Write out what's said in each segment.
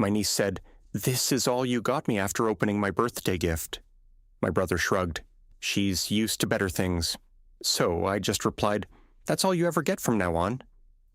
My niece said, "This is all you got me after opening my birthday gift." My brother shrugged. "She's used to better things." So I just replied, "That's all you ever get from now on."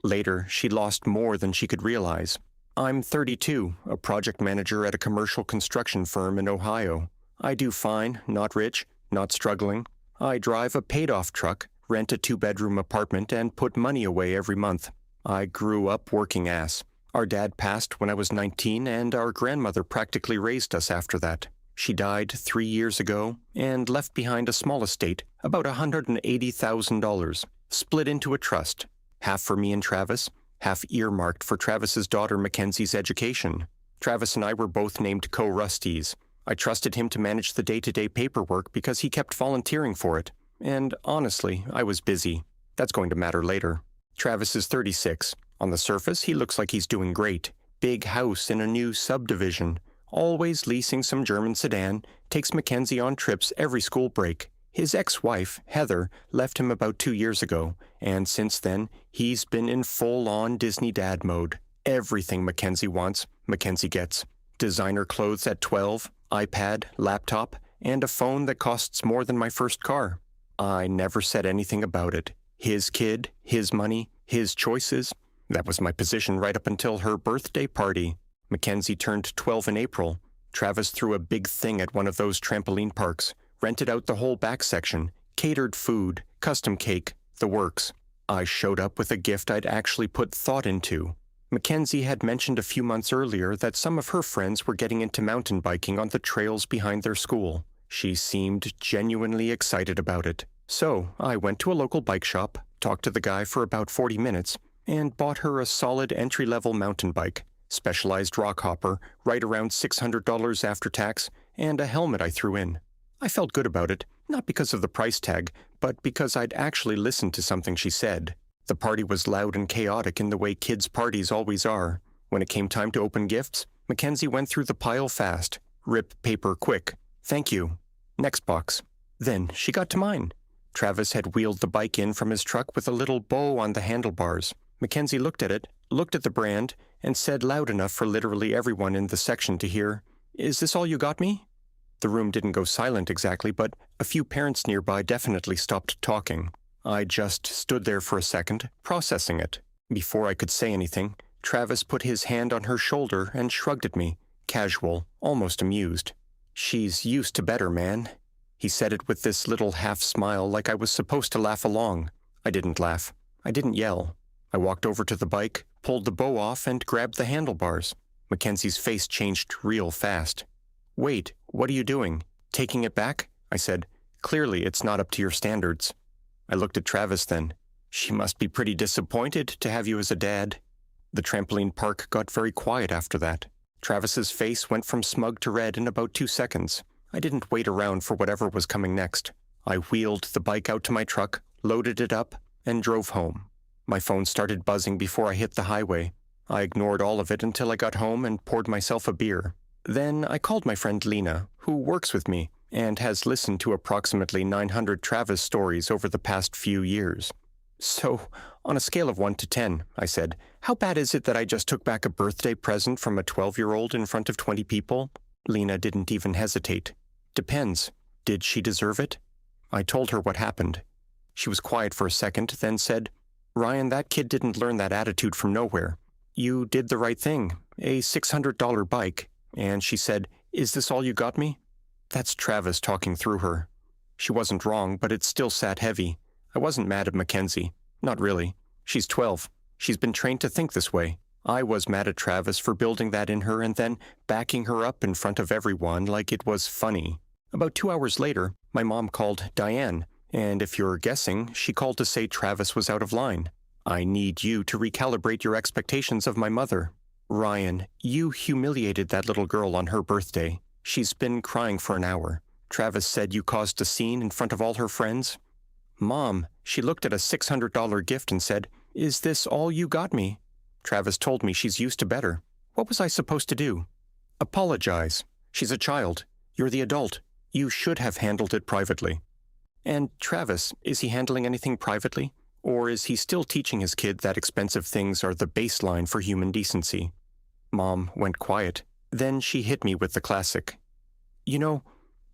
Later, she lost more than she could realize. I'm 32, a project manager at a commercial construction firm in Ohio. I do fine, not rich, not struggling. I drive a paid-off truck, rent a 2-bedroom apartment, and put money away every month. I grew up working ass. Our dad passed when I was 19, and our grandmother practically raised us after that. She died 3 years ago and left behind a small estate, about $180,000, split into a trust. Half for me and Travis, half earmarked for Travis's daughter Mackenzie's education. Travis and I were both named co-rusties. I trusted him to manage the day-to-day paperwork because he kept volunteering for it. And honestly, I was busy. That's going to matter later. Travis is 36. On the surface, he looks like he's doing great. Big house in a new subdivision. Always leasing some German sedan, takes Mackenzie on trips every school break. His ex-wife, Heather, left him about 2 years ago, and since then, he's been in full-on Disney dad mode. Everything Mackenzie wants, Mackenzie gets. Designer clothes at 12, iPad, laptop, and a phone that costs more than my first car. I never said anything about it. His kid, his money, his choices. That was my position right up until her birthday party. Mackenzie turned 12 in April. Travis threw a big thing at one of those trampoline parks, rented out the whole back section, catered food, custom cake, the works. I showed up with a gift I'd actually put thought into. Mackenzie had mentioned a few months earlier that some of her friends were getting into mountain biking on the trails behind their school. She seemed genuinely excited about it. So I went to a local bike shop, talked to the guy for about 40 minutes, and bought her a solid entry-level mountain bike, specialized rock hopper, right around $600 after tax, and a helmet I threw in. I felt good about it, not because of the price tag, but because I'd actually listened to something she said. The party was loud and chaotic in the way kids' parties always are. When it came time to open gifts, Mackenzie went through the pile fast. Rip paper quick. Thank you. Next box. Then she got to mine. Travis had wheeled the bike in from his truck with a little bow on the handlebars. Mackenzie looked at it, looked at the brand, and said loud enough for literally everyone in the section to hear, "Is this all you got me?" The room didn't go silent exactly, but a few parents nearby definitely stopped talking. I just stood there for a second, processing it. Before I could say anything, Travis put his hand on her shoulder and shrugged at me, casual, almost amused. "She's used to better, man." He said it with this little half-smile like I was supposed to laugh along. I didn't laugh. I didn't yell. I walked over to the bike, pulled the bow off, and grabbed the handlebars. Mackenzie's face changed real fast. "Wait, what are you doing? Taking it back?" I said. "Clearly it's not up to your standards." I looked at Travis then. "She must be pretty disappointed to have you as a dad." The trampoline park got very quiet after that. Travis's face went from smug to red in about 2 seconds. I didn't wait around for whatever was coming next. I wheeled the bike out to my truck, loaded it up, and drove home. My phone started buzzing before I hit the highway. I ignored all of it until I got home and poured myself a beer. Then I called my friend Lena, who works with me and has listened to approximately 900 Travis stories over the past few years. "So, on a scale of 1 to 10, I said, "how bad is it that I just took back a birthday present from a 12-year-old in front of 20 people? Lena didn't even hesitate. "Depends. Did she deserve it?" I told her what happened. She was quiet for a second, then said, "Ryan, that kid didn't learn that attitude from nowhere. You did the right thing, a $600 bike." And she said, "Is this all you got me?" That's Travis talking through her. She wasn't wrong, but it still sat heavy. I wasn't mad at Mackenzie. Not really. She's 12. She's been trained to think this way. I was mad at Travis for building that in her and then backing her up in front of everyone like it was funny. About 2 hours later, my mom called Diane, and if you're guessing, she called to say Travis was out of line. "I need you to recalibrate your expectations of my mother. Ryan, you humiliated that little girl on her birthday. She's been crying for an hour. Travis said you caused a scene in front of all her friends." "Mom," she looked at a $600 gift and said, "Is this all you got me?" Travis told me she's used to better. What was I supposed to do? Apologize. She's a child. You're the adult. You should have handled it privately. And Travis, is he handling anything privately? Or is he still teaching his kid that expensive things are the baseline for human decency? Mom went quiet. Then she hit me with the classic. You know,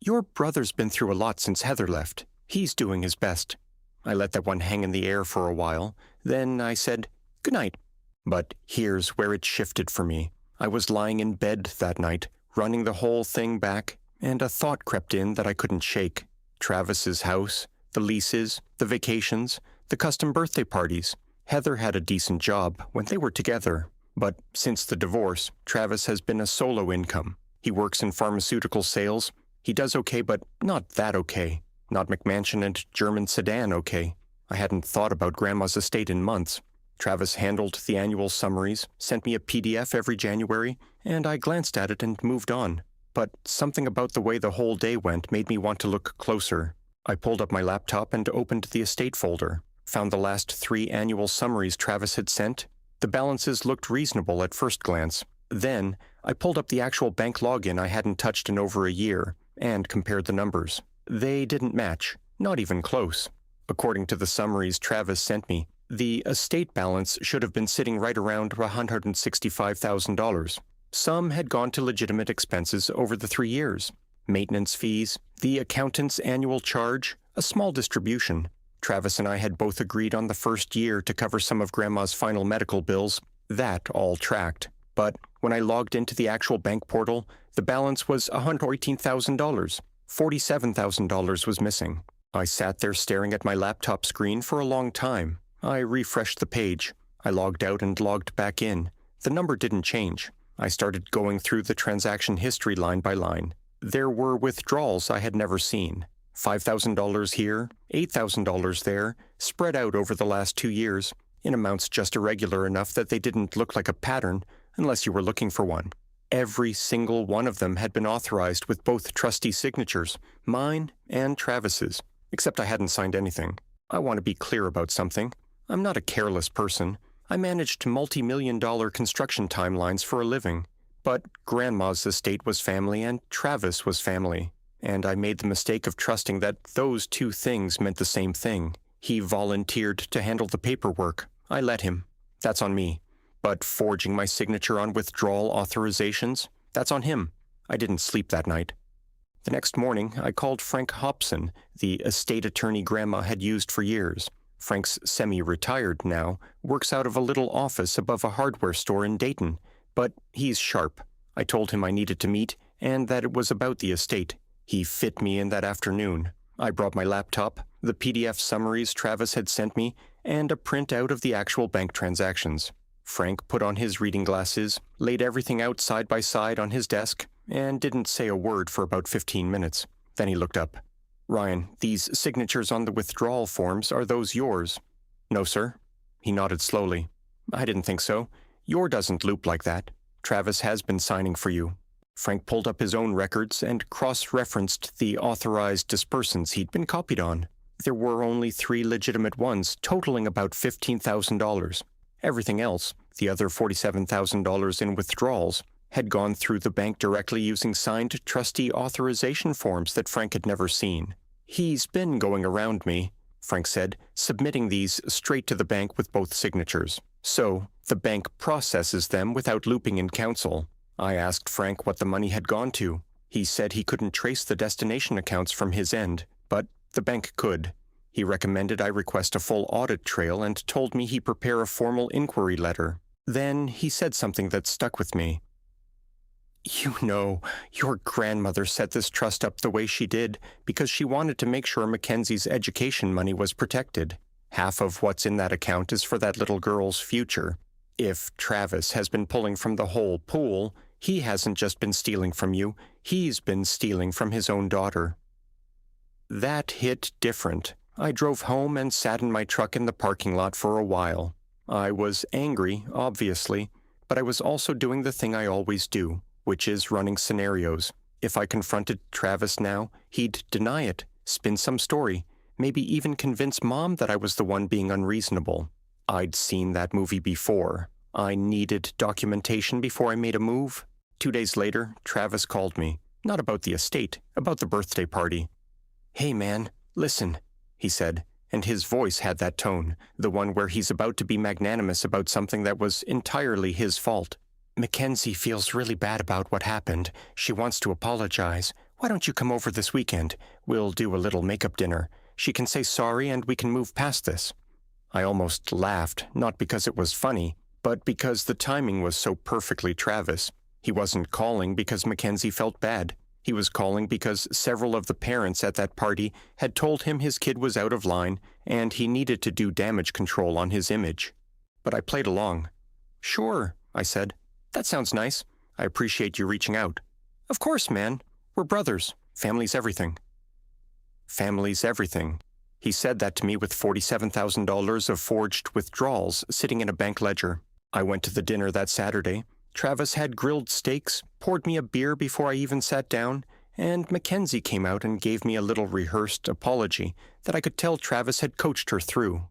your brother's been through a lot since Heather left. He's doing his best. I let that one hang in the air for a while. Then I said, good night. But here's where it shifted for me. I was lying in bed that night, running the whole thing back, and a thought crept in that I couldn't shake. Travis's house, the leases, the vacations, the custom birthday parties. Heather had a decent job when they were together, but since the divorce, Travis has been a solo income. He works in pharmaceutical sales. He does okay, but not that okay. Not McMansion and German sedan okay. I hadn't thought about Grandma's estate in months. Travis handled the annual summaries, sent me a PDF every January, and I glanced at it and moved on. But something about the way the whole day went made me want to look closer. I pulled up my laptop and opened the estate folder, found the last 3 annual summaries Travis had sent. The balances looked reasonable at first glance. Then, I pulled up the actual bank login I hadn't touched in over a year, and compared the numbers. They didn't match, not even close. According to the summaries Travis sent me, the estate balance should have been sitting right around $165,000. Some had gone to legitimate expenses over the 3 years. Maintenance fees, the accountant's annual charge, a small distribution. Travis and I had both agreed on the first year to cover some of Grandma's final medical bills. That all tracked. But when I logged into the actual bank portal, the balance was $118,000. $47,000 was missing. I sat there staring at my laptop screen for a long time. I refreshed the page. I logged out and logged back in. The number didn't change. I started going through the transaction history line by line. There were withdrawals I had never seen. $5,000 here, $8,000 there, spread out over the last 2 years, in amounts just irregular enough that they didn't look like a pattern unless you were looking for one. Every single one of them had been authorized with both trustee signatures, mine and Travis's, except I hadn't signed anything. I want to be clear about something. I'm not a careless person. I managed multi-million-dollar construction timelines for a living. But Grandma's estate was family and Travis was family. And I made the mistake of trusting that those 2 things meant the same thing. He volunteered to handle the paperwork. I let him. That's on me. But forging my signature on withdrawal authorizations, that's on him. I didn't sleep that night. The next morning, I called Frank Hobson, the estate attorney Grandma had used for years. Frank's semi-retired now, works out of a little office above a hardware store in Dayton, but he's sharp. I told him I needed to meet, and that it was about the estate. He fit me in that afternoon. I brought my laptop, the PDF summaries Travis had sent me, and a printout of the actual bank transactions. Frank put on his reading glasses, laid everything out side by side on his desk, and didn't say a word for about 15 minutes. Then he looked up. Ryan, these signatures on the withdrawal forms, are those yours? No, sir. He nodded slowly. I didn't think so. Your doesn't loop like that. Travis has been signing for you. Frank pulled up his own records and cross-referenced the authorized dispersants he'd been copied on. There were only 3 legitimate ones, totaling about $15,000. Everything else, the other $47,000 in withdrawals, had gone through the bank directly using signed trustee authorization forms that Frank had never seen. He's been going around me, Frank said, submitting these straight to the bank with both signatures. So, the bank processes them without looping in counsel. I asked Frank what the money had gone to. He said he couldn't trace the destination accounts from his end, but the bank could. He recommended I request a full audit trail and told me he prepare a formal inquiry letter. Then he said something that stuck with me. You know, your grandmother set this trust up the way she did because she wanted to make sure Mackenzie's education money was protected. Half of what's in that account is for that little girl's future. If Travis has been pulling from the whole pool, he hasn't just been stealing from you, he's been stealing from his own daughter. That hit different. I drove home and sat in my truck in the parking lot for a while. I was angry, obviously, but I was also doing the thing I always do, which is running scenarios. If I confronted Travis now, he'd deny it, spin some story, maybe even convince Mom that I was the one being unreasonable. I'd seen that movie before. I needed documentation before I made a move. 2 days later, Travis called me. Not about the estate, about the birthday party. Hey man, listen, he said, and his voice had that tone, the one where he's about to be magnanimous about something that was entirely his fault. Mackenzie feels really bad about what happened. She wants to apologize. Why don't you come over this weekend? We'll do a little makeup dinner. She can say sorry and we can move past this." I almost laughed, not because it was funny, but because the timing was so perfectly Travis. He wasn't calling because Mackenzie felt bad. He was calling because several of the parents at that party had told him his kid was out of line and he needed to do damage control on his image. But I played along. "Sure," I said. "That sounds nice. I appreciate you reaching out." "Of course, man. We're brothers. Family's everything." Family's everything. He said that to me with $47,000 of forged withdrawals sitting in a bank ledger. I went to the dinner that Saturday. Travis had grilled steaks, poured me a beer before I even sat down, and Mackenzie came out and gave me a little rehearsed apology that I could tell Travis had coached her through.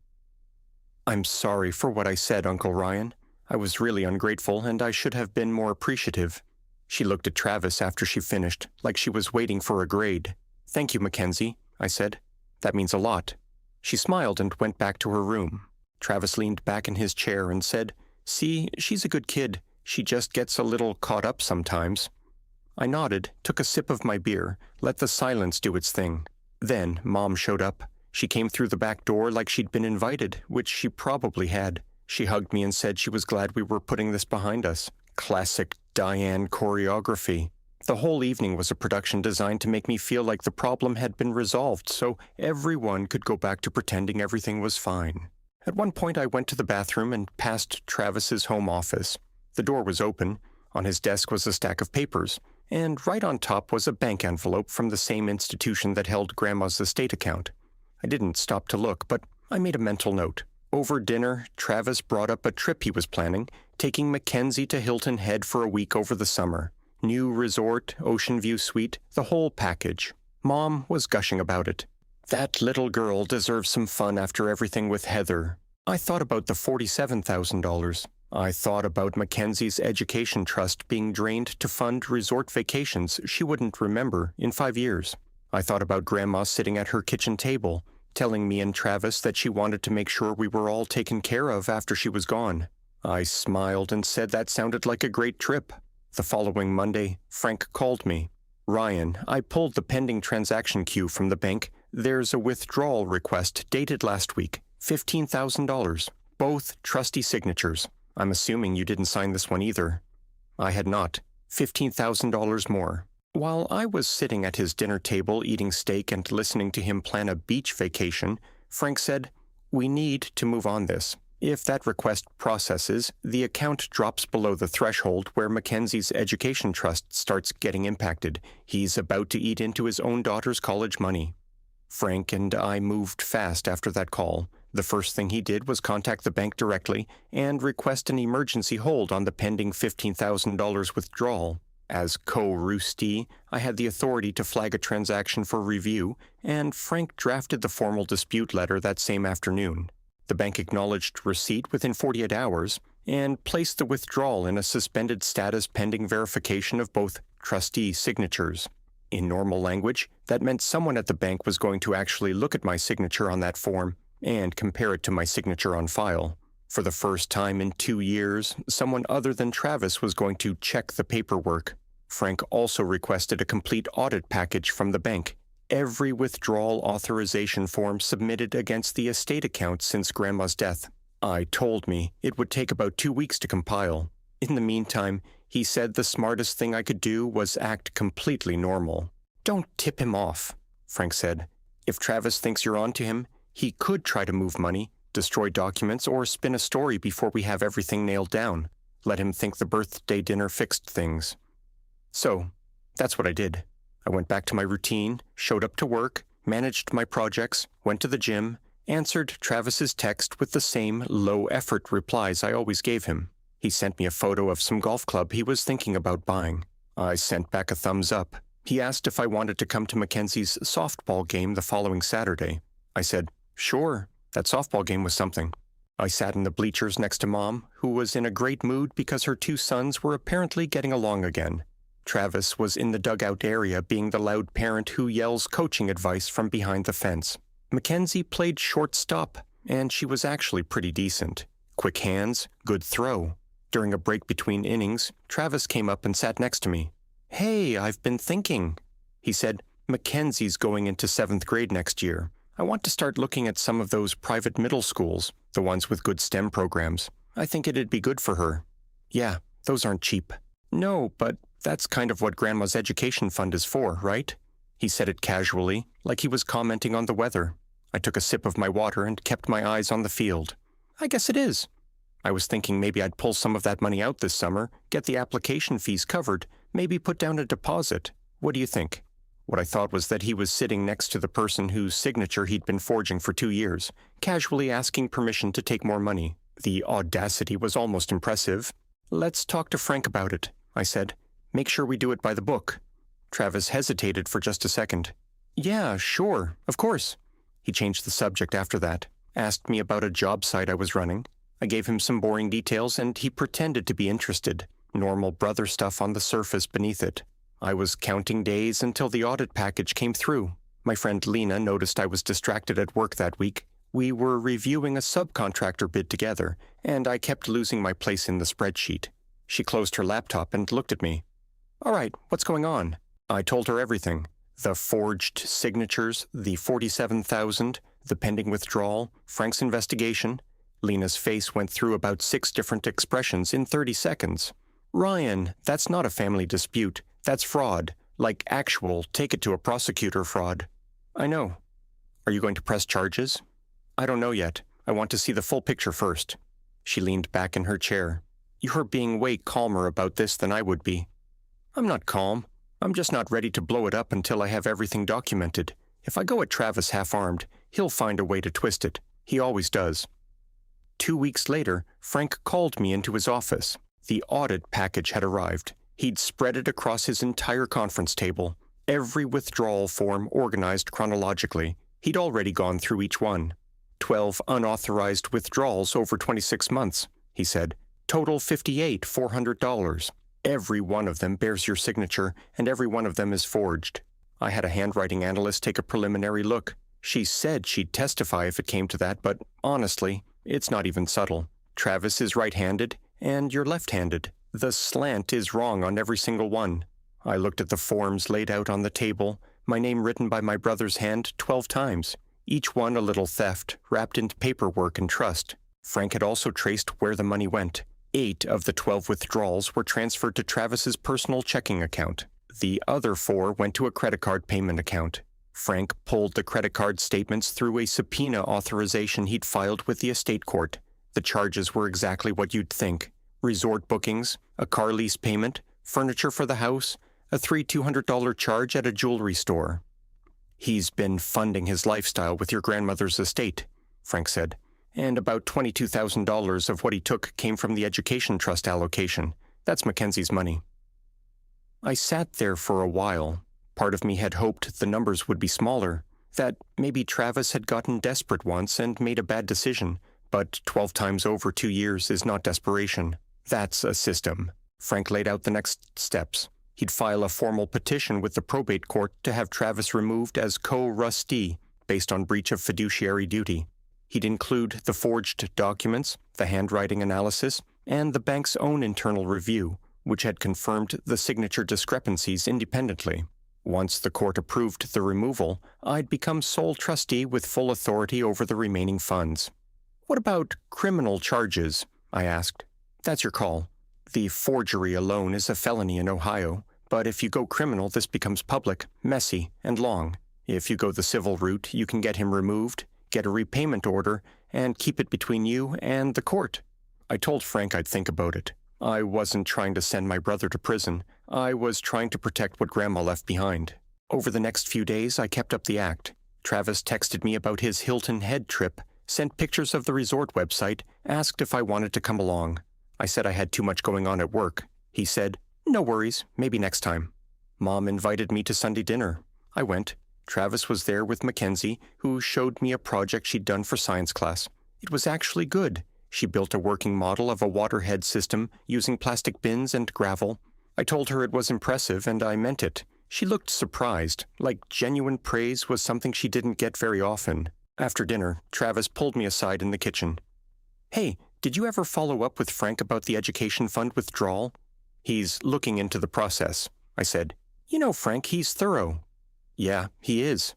"I'm sorry for what I said, Uncle Ryan. I was really ungrateful, and I should have been more appreciative." She looked at Travis after she finished, like she was waiting for a grade. "Thank you, Mackenzie," I said. "That means a lot." She smiled and went back to her room. Travis leaned back in his chair and said, "See, she's a good kid. She just gets a little caught up sometimes." I nodded, took a sip of my beer, let the silence do its thing. Then Mom showed up. She came through the back door like she'd been invited, which she probably had. She hugged me and said she was glad we were putting this behind us. Classic Diane choreography. The whole evening was a production designed to make me feel like the problem had been resolved, so everyone could go back to pretending everything was fine. At one point I went to the bathroom and passed Travis's home office. The door was open. On his desk was a stack of papers, and right on top was a bank envelope from the same institution that held Grandma's estate account. I didn't stop to look, but I made a mental note. Over dinner, Travis brought up a trip he was planning, taking Mackenzie to Hilton Head for a week over the summer. New resort, ocean view suite, the whole package. Mom was gushing about it. That little girl deserves some fun after everything with Heather. I thought about the $47,000. I thought about Mackenzie's education trust being drained to fund resort vacations she wouldn't remember in 5 years. I thought about Grandma sitting at her kitchen table, telling me and Travis that she wanted to make sure we were all taken care of after she was gone. I smiled and said that sounded like a great trip. The following Monday, Frank called me. "Ryan, I pulled the pending transaction queue from the bank. There's a withdrawal request dated last week, $15,000, both trustee signatures. I'm assuming you didn't sign this one either." I had not. $15,000 more. While I was sitting at his dinner table eating steak and listening to him plan a beach vacation, Frank said, "We need to move on this. If that request processes, the account drops below the threshold where Mackenzie's education trust starts getting impacted. He's about to eat into his own daughter's college money." Frank and I moved fast after that call. The first thing he did was contact the bank directly and request an emergency hold on the pending $15,000 withdrawal. As co-roostee, I had the authority to flag a transaction for review, and Frank drafted the formal dispute letter that same afternoon. The bank acknowledged receipt within 48 hours and placed the withdrawal in a suspended status pending verification of both trustee signatures. In normal language, that meant someone at the bank was going to actually look at my signature on that form and compare it to my signature on file. For the first time in 2 years, someone other than Travis was going to check the paperwork. Frank also requested a complete audit package from the bank. Every withdrawal authorization form submitted against the estate account since Grandma's death. I told me it would take about 2 weeks to compile. In the meantime, he said the smartest thing I could do was act completely normal. "Don't tip him off," Frank said. "If Travis thinks you're on to him, he could try to move money, destroy documents, or spin a story before we have everything nailed down. Let him think the birthday dinner fixed things." So, that's what I did. I went back to my routine, showed up to work, managed my projects, went to the gym, answered Travis's text with the same low-effort replies I always gave him. He sent me a photo of some golf club he was thinking about buying. I sent back a thumbs up. He asked if I wanted to come to Mackenzie's softball game the following Saturday. I said, "Sure, that softball game was something." I sat in the bleachers next to Mom, who was in a great mood because her 2 sons were apparently getting along again. Travis was in the dugout area being the loud parent who yells coaching advice from behind the fence. Mackenzie played shortstop, and she was actually pretty decent. Quick hands, good throw. During a break between innings, Travis came up and sat next to me. "Hey, I've been thinking," he said. "Mackenzie's going into 7th grade next year. I want to start looking at some of those private middle schools, the ones with good STEM programs. I think it'd be good for her." "Yeah, those aren't cheap." "No, but that's kind of what Grandma's education fund is for, right?" He said it casually, like he was commenting on the weather. I took a sip of my water and kept my eyes on the field. "I guess it is." I was thinking maybe I'd pull some of that money out this summer, get the application fees covered, maybe put down a deposit. What do you think? What I thought was that he was sitting next to the person whose signature he'd been forging for 2 years, casually asking permission to take more money. The audacity was almost impressive. "Let's talk to Frank about it," I said. "Make sure we do it by the book." Travis hesitated for just a second. "Yeah, sure, of course." He changed the subject after that, asked me about a job site I was running. I gave him some boring details and he pretended to be interested, normal brother stuff on the surface beneath it. I was counting days until the audit package came through. My friend Lena noticed I was distracted at work that week. We were reviewing a subcontractor bid together, and I kept losing my place in the spreadsheet. She closed her laptop and looked at me. "All right, what's going on?" I told her everything. The forged signatures, the $47,000, the pending withdrawal, Frank's investigation. Lena's face went through about 6 different expressions in 30 seconds. "Ryan, that's not a family dispute. That's fraud. Like actual, take it to a prosecutor fraud." "I know." "Are you going to press charges?" "I don't know yet. I want to see the full picture first." She leaned back in her chair. "You're being way calmer about this than I would be." "I'm not calm. I'm just not ready to blow it up until I have everything documented. If I go at Travis half-armed, he'll find a way to twist it. He always does." 2 weeks later, Frank called me into his office. The audit package had arrived. He'd spread it across his entire conference table, every withdrawal form organized chronologically. He'd already gone through each one. 12 unauthorized withdrawals over 26 months, he said. Total $58,400. Every one of them bears your signature, and every one of them is forged. I had a handwriting analyst take a preliminary look. She said she'd testify if it came to that, but honestly, it's not even subtle. Travis is right-handed, and you're left-handed. The slant is wrong on every single one. I looked at the forms laid out on the table, my name written by my brother's hand 12 times, each one a little theft, wrapped into paperwork and trust. Frank had also traced where the money went. 8 of the 12 withdrawals were transferred to Travis's personal checking account. The other 4 went to a credit card payment account. Frank pulled the credit card statements through a subpoena authorization he'd filed with the estate court. The charges were exactly what you'd think. Resort bookings, a car lease payment, furniture for the house, a $200 charge at a jewelry store. "He's been funding his lifestyle with your grandmother's estate," Frank said, "and about $22,000 of what he took came from the education trust allocation. That's Mackenzie's money." I sat there for a while. Part of me had hoped the numbers would be smaller, that maybe Travis had gotten desperate once and made a bad decision, but 12 times over 2 years is not desperation. That's a system. Frank laid out the next steps. He'd file a formal petition with the probate court to have Travis removed as co-rustee based on breach of fiduciary duty. He'd include the forged documents, the handwriting analysis, and the bank's own internal review, which had confirmed the signature discrepancies independently. Once the court approved the removal, I'd become sole trustee with full authority over the remaining funds. "What about criminal charges?" I asked. "That's your call. The forgery alone is a felony in Ohio, but if you go criminal, this becomes public, messy, and long. If you go the civil route, you can get him removed, get a repayment order, and keep it between you and the court." I told Frank I'd think about it. I wasn't trying to send my brother to prison. I was trying to protect what Grandma left behind. Over the next few days, I kept up the act. Travis texted me about his Hilton Head trip, sent pictures of the resort website, asked if I wanted to come along. I said I had too much going on at work. He said, "No worries, maybe next time." Mom invited me to Sunday dinner. I went. Travis was there with Mackenzie, who showed me a project she'd done for science class. It was actually good. She built a working model of a waterhead system using plastic bins and gravel. I told her it was impressive, and I meant it. She looked surprised, like genuine praise was something she didn't get very often. After dinner, Travis pulled me aside in the kitchen. "Hey, Did you ever follow up with Frank about the education fund withdrawal? He's looking into the process, I said. You know Frank, he's thorough. Yeah, he is.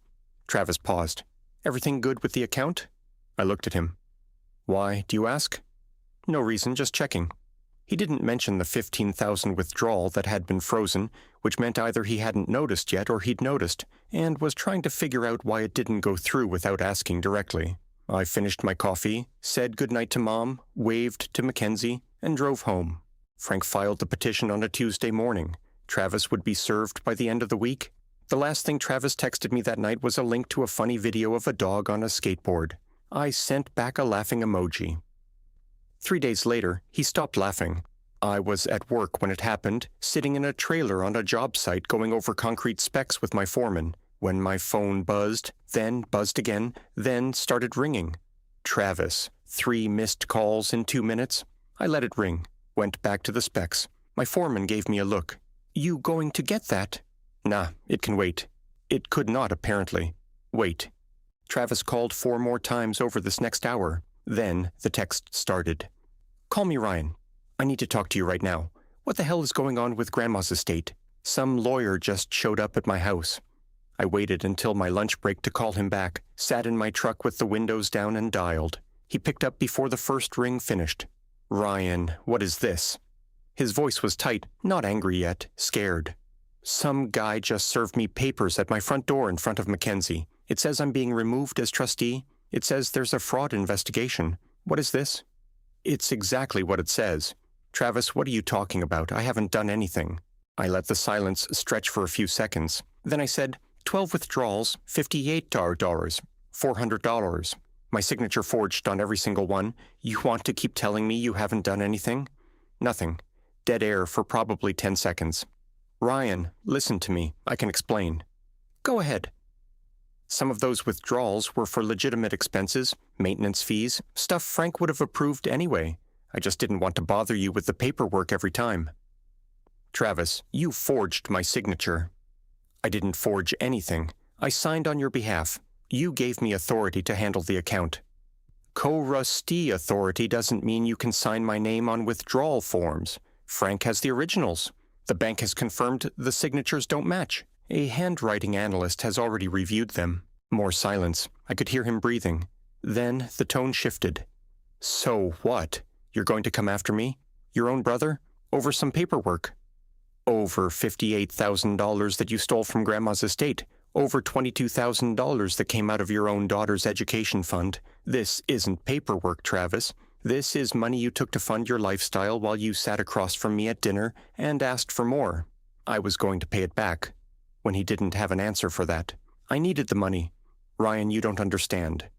Travis paused. Everything good with the account? I looked at him. Why, do you ask? No reason, just checking. He didn't mention the $15,000 withdrawal that had been frozen, which meant either he hadn't noticed yet or he'd noticed, and was trying to figure out why it didn't go through without asking directly. I finished my coffee, said goodnight to Mom, waved to Mackenzie, and drove home. Frank filed the petition on a Tuesday morning. Travis would be served by the end of the week. The last thing Travis texted me that night was a link to a funny video of a dog on a skateboard. I sent back a laughing emoji. 3 days later, he stopped laughing. I was at work when it happened, sitting in a trailer on a job site going over concrete specs with my foreman, when my phone buzzed, then buzzed again, then started ringing. Travis, 3 missed calls in 2 minutes. I let it ring, went back to the specs. My foreman gave me a look. You going to get that? Nah, it can wait. It could not, apparently. Wait. Travis called 4 more times over this next hour. Then the text started. Call me Ryan. I need to talk to you right now. What the hell is going on with Grandma's estate? Some lawyer just showed up at my house. I waited until my lunch break to call him back, sat in my truck with the windows down and dialed. He picked up before the first ring finished. Ryan, what is this? His voice was tight, not angry yet, scared. Some guy just served me papers at my front door in front of Mackenzie. It says I'm being removed as trustee. It says there's a fraud investigation. What is this? It's exactly what it says. Travis, what are you talking about? I haven't done anything. I let the silence stretch for a few seconds. Then I said, 12 withdrawals, $58, $400. My signature forged on every single one. You want to keep telling me you haven't done anything? Nothing. Dead air for probably 10 seconds. Ryan, listen to me. I can explain. Go ahead. Some of those withdrawals were for legitimate expenses, maintenance fees, stuff Frank would have approved anyway. I just didn't want to bother you with the paperwork every time. Travis, you forged my signature. I didn't forge anything. I signed on your behalf. You gave me authority to handle the account. Co-trustee authority doesn't mean you can sign my name on withdrawal forms. Frank has the originals. The bank has confirmed the signatures don't match. A handwriting analyst has already reviewed them. More silence. I could hear him breathing. Then the tone shifted. So what? You're going to come after me? Your own brother? Over some paperwork? Over $58,000 that you stole from Grandma's estate. Over $22,000 that came out of your own daughter's education fund. This isn't paperwork, Travis. This is money you took to fund your lifestyle while you sat across from me at dinner and asked for more. I was going to pay it back. When he didn't have an answer for that. I needed the money. Ryan, you don't understand.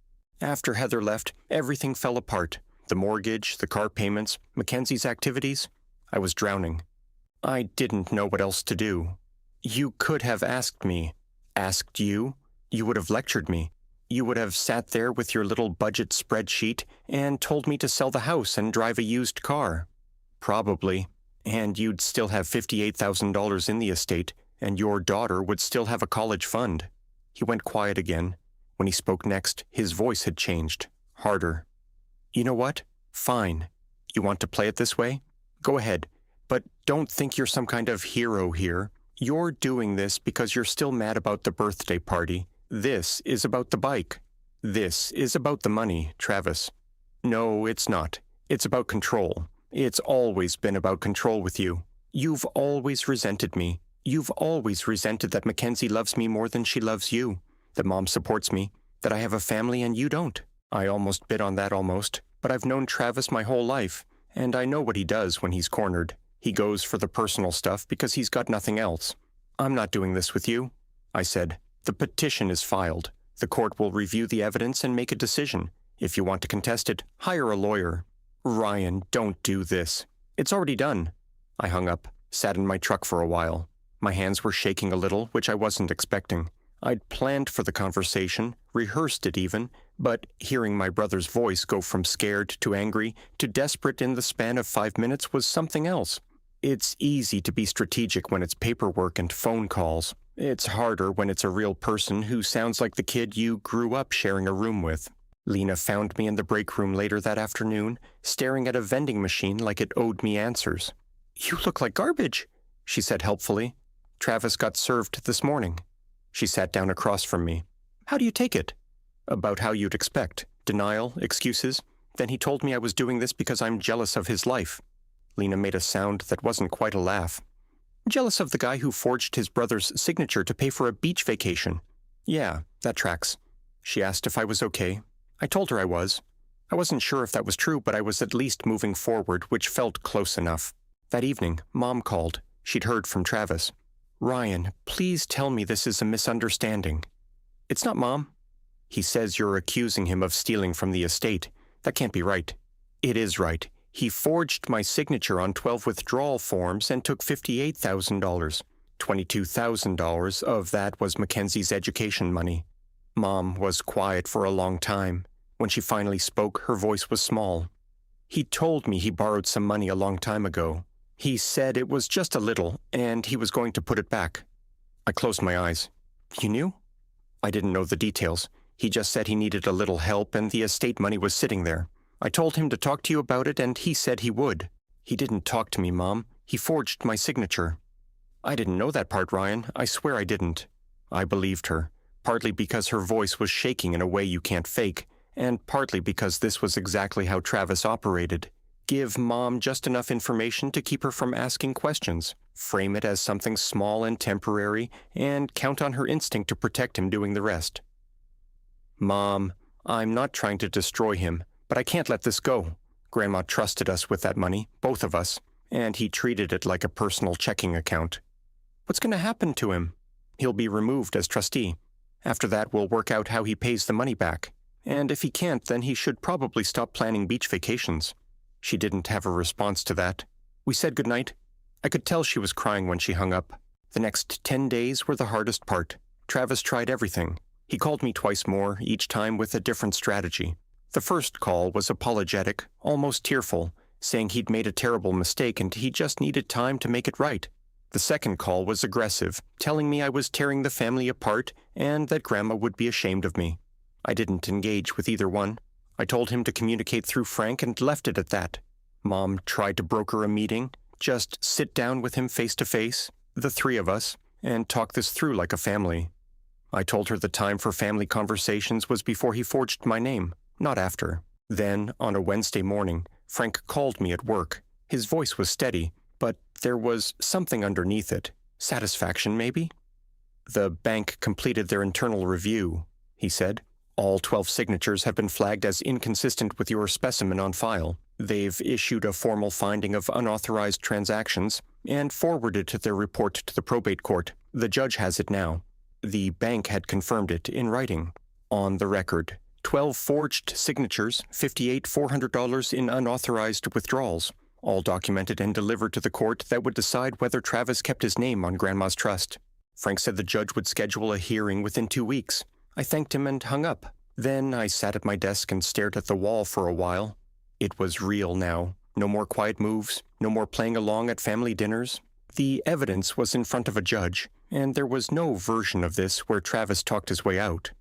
After Heather left, everything fell apart. The mortgage, the car payments, Mackenzie's activities. I was drowning. I didn't know what else to do. You could have asked me. Asked you? You would have lectured me. You would have sat there with your little budget spreadsheet and told me to sell the house and drive a used car. Probably. And you'd still have $58,000 in the estate, and your daughter would still have a college fund. He went quiet again. When he spoke next, his voice had changed, harder. You know what? Fine. You want to play it this way? Go ahead. But don't think you're some kind of hero here. You're doing this because you're still mad about the birthday party. This is about the bike. This is about the money, Travis. No, it's not. It's about control. It's always been about control with you. You've always resented me. You've always resented that Mackenzie loves me more than she loves you, that Mom supports me, that I have a family and you don't. I almost bid on that but I've known Travis my whole life, and I know what he does when he's cornered. He goes for the personal stuff because he's got nothing else. I'm not doing this with you, I said. The petition is filed. The court will review the evidence and make a decision. If you want to contest it, hire a lawyer. Ryan, don't do this. It's already done. I hung up, sat in my truck for a while. My hands were shaking a little, which I wasn't expecting. I'd planned for the conversation, rehearsed it even, but hearing my brother's voice go from scared to angry to desperate in the span of 5 minutes was something else. It's easy to be strategic when it's paperwork and phone calls. It's harder when it's a real person who sounds like the kid you grew up sharing a room with. Lena found me in the break room later that afternoon, staring at a vending machine like it owed me answers. "You look like garbage," she said helpfully. "Travis got served this morning." She sat down across from me. "How do you take it?" "About how you'd expect. Denial, excuses. Then he told me I was doing this because I'm jealous of his life." Lena made a sound that wasn't quite a laugh. "Jealous of the guy who forged his brother's signature to pay for a beach vacation." "Yeah, that tracks." She asked if I was okay. I told her I was. I wasn't sure if that was true, but I was at least moving forward, which felt close enough. That evening, Mom called. She'd heard from Travis. "Ryan, please tell me this is a misunderstanding." "It's not, Mom." "He says you're accusing him of stealing from the estate. That can't be right." "It is right. He forged my signature on 12 withdrawal forms and took $58,000. $22,000 of that was Mackenzie's education money." Mom was quiet for a long time. When she finally spoke, her voice was small. "He told me he borrowed some money a long time ago. He said it was just a little, and he was going to put it back." I closed my eyes. "You knew?" "I didn't know the details. He just said he needed a little help and the estate money was sitting there. I told him to talk to you about it and he said he would." "He didn't talk to me, Mom. He forged my signature." "I didn't know that part, Ryan. I swear I didn't." I believed her, partly because her voice was shaking in a way you can't fake, and partly because this was exactly how Travis operated. Give Mom just enough information to keep her from asking questions, frame it as something small and temporary, and count on her instinct to protect him doing the rest. "Mom, I'm not trying to destroy him, but I can't let this go. Grandma trusted us with that money, both of us, and he treated it like a personal checking account." "What's going to happen to him?" "He'll be removed as trustee. After that, we'll work out how he pays the money back. And if he can't, then he should probably stop planning beach vacations." She didn't have a response to that. We said goodnight. I could tell she was crying when she hung up. The next 10 days were the hardest part. Travis tried everything. He called me twice more, each time with a different strategy. The first call was apologetic, almost tearful, saying he'd made a terrible mistake and he just needed time to make it right. The second call was aggressive, telling me I was tearing the family apart and that Grandma would be ashamed of me. I didn't engage with either one. I told him to communicate through Frank and left it at that. Mom tried to broker a meeting, just sit down with him face to face, the three of us, and talk this through like a family. I told her the time for family conversations was before he forged my name, not after. Then, on a Wednesday morning, Frank called me at work. His voice was steady, but there was something underneath it. Satisfaction, maybe? "The bank completed their internal review," he said. "All 12 signatures have been flagged as inconsistent with your specimen on file. They've issued a formal finding of unauthorized transactions and forwarded their report to the probate court. The judge has it now. The bank had confirmed it in writing. On the record, 12 forged signatures, $58,400 in unauthorized withdrawals, all documented and delivered to the court that would decide whether Travis kept his name on Grandma's trust. Frank said the judge would schedule a hearing within 2 weeks. I thanked him and hung up. Then I sat at my desk and stared at the wall for a while. It was real now. No more quiet moves, no more playing along at family dinners. The evidence was in front of a judge, and there was no version of this where Travis talked his way out.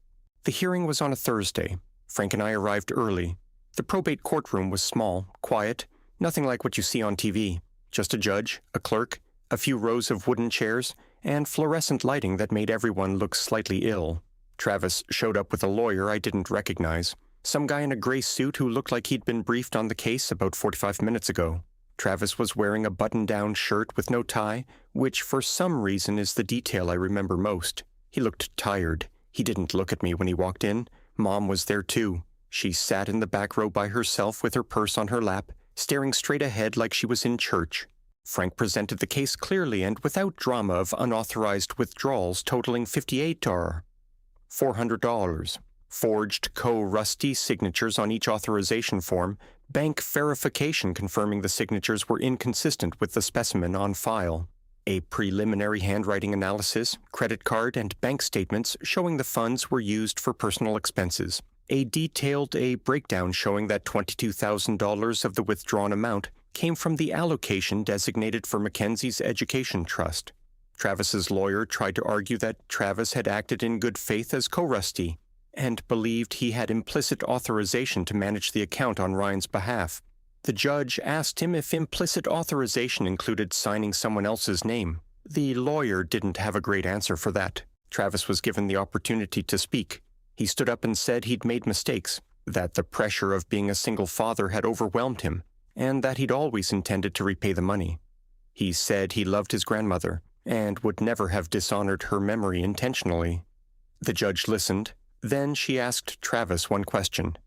The hearing was on a Thursday. Frank and I arrived early. The probate courtroom was small, quiet, nothing like what you see on TV. Just a judge, a clerk, a few rows of wooden chairs, and fluorescent lighting that made everyone look slightly ill. Travis showed up with a lawyer I didn't recognize, some guy in a gray suit who looked like he'd been briefed on the case about 45 minutes ago. Travis was wearing a button-down shirt with no tie, which for some reason is the detail I remember most. He looked tired. He didn't look at me when he walked in. Mom was there too. She sat in the back row by herself with her purse on her lap, staring straight ahead like she was in church. Frank presented the case clearly and without drama of unauthorized withdrawals totaling $400. Forged co-Rusty signatures on each authorization form, bank verification confirming the signatures were inconsistent with the specimen on file. A preliminary handwriting analysis, credit card, and bank statements showing the funds were used for personal expenses. A breakdown showing that $22,000 of the withdrawn amount came from the allocation designated for Mackenzie's education trust. Travis's lawyer tried to argue that Travis had acted in good faith as co-Rusty, and believed he had implicit authorization to manage the account on Ryan's behalf. The judge asked him if implicit authorization included signing someone else's name. The lawyer didn't have a great answer for that. Travis was given the opportunity to speak. He stood up and said he'd made mistakes, that the pressure of being a single father had overwhelmed him, and that he'd always intended to repay the money. He said he loved his grandmother and would never have dishonored her memory intentionally. The judge listened. Then she asked Travis one question.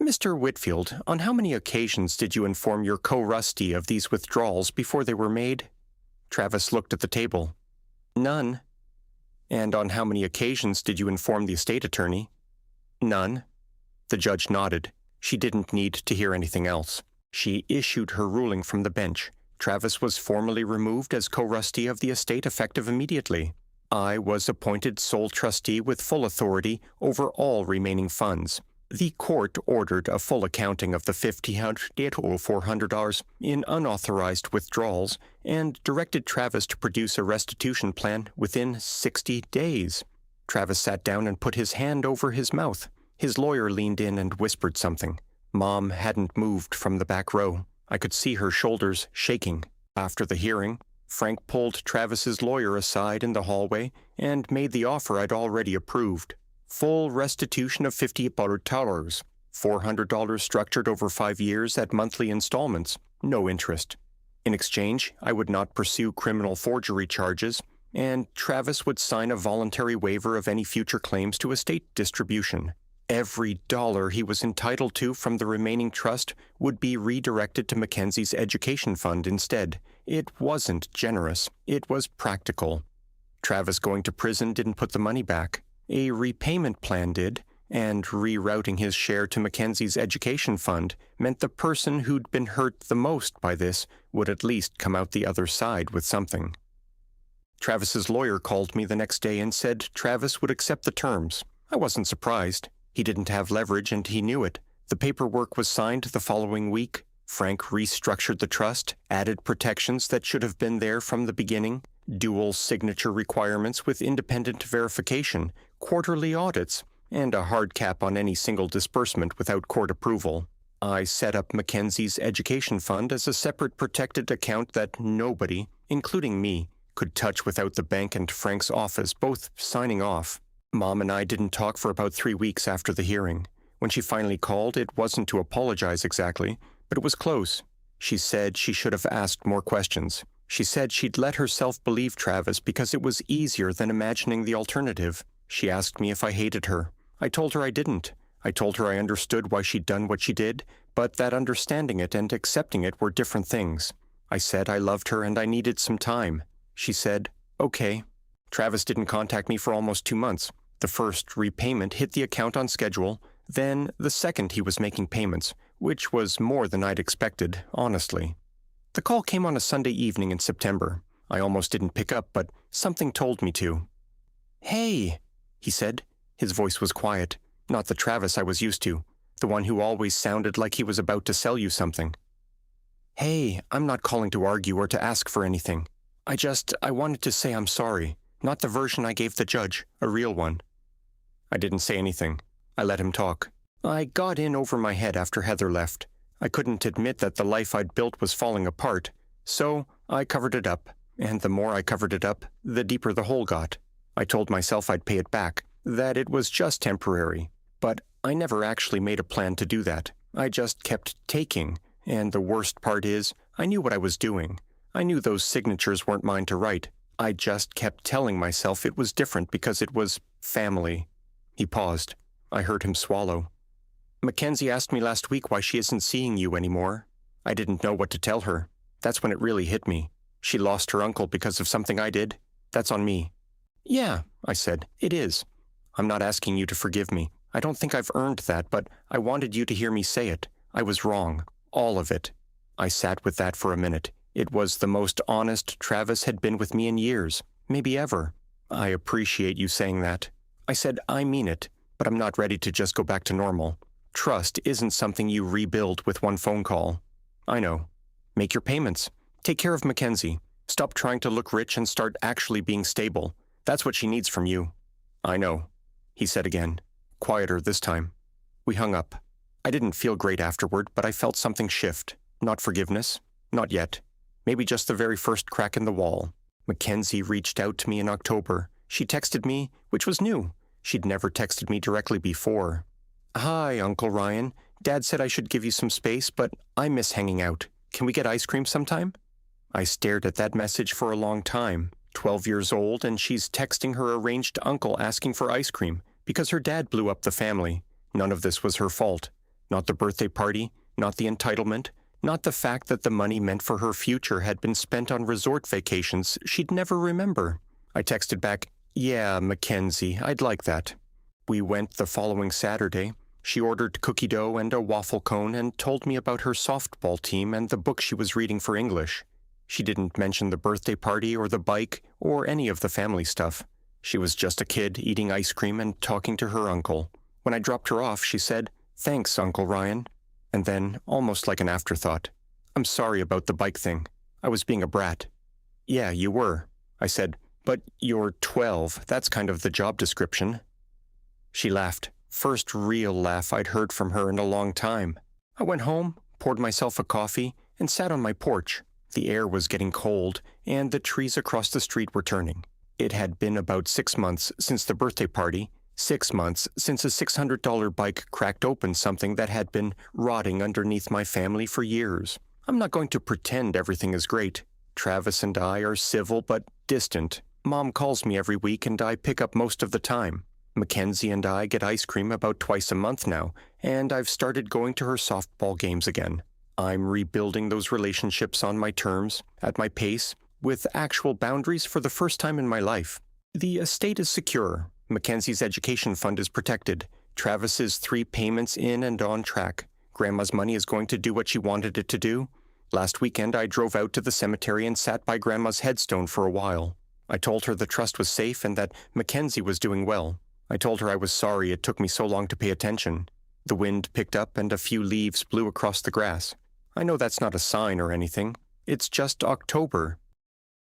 "Mr. Whitfield, on how many occasions did you inform your co-Rusty of these withdrawals before they were made?" Travis looked at the table. "None." "And on how many occasions did you inform the estate attorney?" "None." The judge nodded. She didn't need to hear anything else. She issued her ruling from the bench. Travis was formally removed as co-Rusty of the estate effective immediately. I was appointed sole trustee with full authority over all remaining funds. The court ordered a full accounting of the $400 in unauthorized withdrawals and directed Travis to produce a restitution plan within 60 days. Travis sat down and put his hand over his mouth. His lawyer leaned in and whispered something. Mom hadn't moved from the back row. I could see her shoulders shaking. After the hearing, Frank pulled Travis's lawyer aside in the hallway and made the offer I'd already approved. Full restitution of $50, $400 structured over 5 years at monthly installments, no interest. In exchange, I would not pursue criminal forgery charges, and Travis would sign a voluntary waiver of any future claims to estate distribution. Every dollar he was entitled to from the remaining trust would be redirected to Mackenzie's education fund instead. It wasn't generous. It was practical. Travis going to prison didn't put the money back. A repayment plan did, and rerouting his share to Mackenzie's education fund meant the person who'd been hurt the most by this would at least come out the other side with something. Travis's lawyer called me the next day and said Travis would accept the terms. I wasn't surprised. He didn't have leverage and he knew it. The paperwork was signed the following week. Frank restructured the trust, added protections that should have been there from the beginning, dual signature requirements with independent verification, quarterly audits, and a hard cap on any single disbursement without court approval. I set up Mackenzie's education fund as a separate protected account that nobody, including me, could touch without the bank and Frank's office both signing off. Mom and I didn't talk for about 3 weeks after the hearing. When she finally called, it wasn't to apologize exactly, but it was close. She said she should have asked more questions. She said she'd let herself believe Travis because it was easier than imagining the alternative. She asked me if I hated her. I told her I didn't. I told her I understood why she'd done what she did, but that understanding it and accepting it were different things. I said I loved her and I needed some time. She said, "Okay." Travis didn't contact me for almost 2 months. The first repayment hit the account on schedule, then the second he was making payments, which was more than I'd expected, honestly. The call came on a Sunday evening in September. I almost didn't pick up, but something told me to. "Hey," he said. His voice was quiet, not the Travis I was used to, the one who always sounded like he was about to sell you something. "Hey, I'm not calling to argue or to ask for anything. I wanted to say I'm sorry. Not the version I gave the judge, a real one." I didn't say anything. I let him talk. I got in over my head after Heather left. I couldn't admit that the life I'd built was falling apart, so I covered it up, and the more I covered it up, the deeper the hole got. I told myself I'd pay it back, that it was just temporary, but I never actually made a plan to do that. I just kept taking, and the worst part is, I knew what I was doing. I knew those signatures weren't mine to write. I just kept telling myself it was different because it was family. He paused. I heard him swallow. "Mackenzie asked me last week why she isn't seeing you anymore. I didn't know what to tell her. That's when it really hit me. She lost her uncle because of something I did. That's on me." "Yeah," I said, "it is. I'm not asking you to forgive me. I don't think I've earned that, but I wanted you to hear me say it. I was wrong. All of it." I sat with that for a minute. It was the most honest Travis had been with me in years, maybe ever. "I appreciate you saying that." I said, "I mean it, but I'm not ready to just go back to normal. Trust isn't something you rebuild with one phone call." "I know. Make your payments. Take care of Mackenzie. Stop trying to look rich and start actually being stable. That's what she needs from you." "I know," he said again. Quieter this time. We hung up. I didn't feel great afterward, but I felt something shift. Not forgiveness. Not yet. Maybe just the very first crack in the wall. Mackenzie reached out to me in October. She texted me, which was new. She'd never texted me directly before. "Hi, Uncle Ryan. Dad said I should give you some space, but I miss hanging out. Can we get ice cream sometime?" I stared at that message for a long time. 12 years old, and she's texting her arranged uncle asking for ice cream because her dad blew up the family. None of this was her fault. Not the birthday party, not the entitlement, not the fact that the money meant for her future had been spent on resort vacations she'd never remember. I texted back, "Yeah, Mackenzie, I'd like that." We went the following Saturday. She ordered cookie dough and a waffle cone and told me about her softball team and the book she was reading for English. She didn't mention the birthday party or the bike or any of the family stuff. She was just a kid eating ice cream and talking to her uncle. When I dropped her off, she said, "Thanks, Uncle Ryan." And then, almost like an afterthought, "I'm sorry about the bike thing. I was being a brat." "Yeah, you were," I said, "but you're 12. That's kind of the job description." She laughed. First real laugh I'd heard from her in a long time. I went home, poured myself a coffee, and sat on my porch. The air was getting cold, and the trees across the street were turning. It had been about 6 months since the birthday party, 6 months since a $600 bike cracked open something that had been rotting underneath my family for years. I'm not going to pretend everything is great. Travis and I are civil but distant. Mom calls me every week and I pick up most of the time. Mackenzie and I get ice cream about twice a month now, and I've started going to her softball games again. I'm rebuilding those relationships on my terms, at my pace, with actual boundaries for the first time in my life. The estate is secure. Mackenzie's education fund is protected. Travis's 3 payments in and on track. Grandma's money is going to do what she wanted it to do. Last weekend, I drove out to the cemetery and sat by Grandma's headstone for a while. I told her the trust was safe and that Mackenzie was doing well. I told her I was sorry it took me so long to pay attention. The wind picked up and a few leaves blew across the grass. I know that's not a sign or anything. It's just October.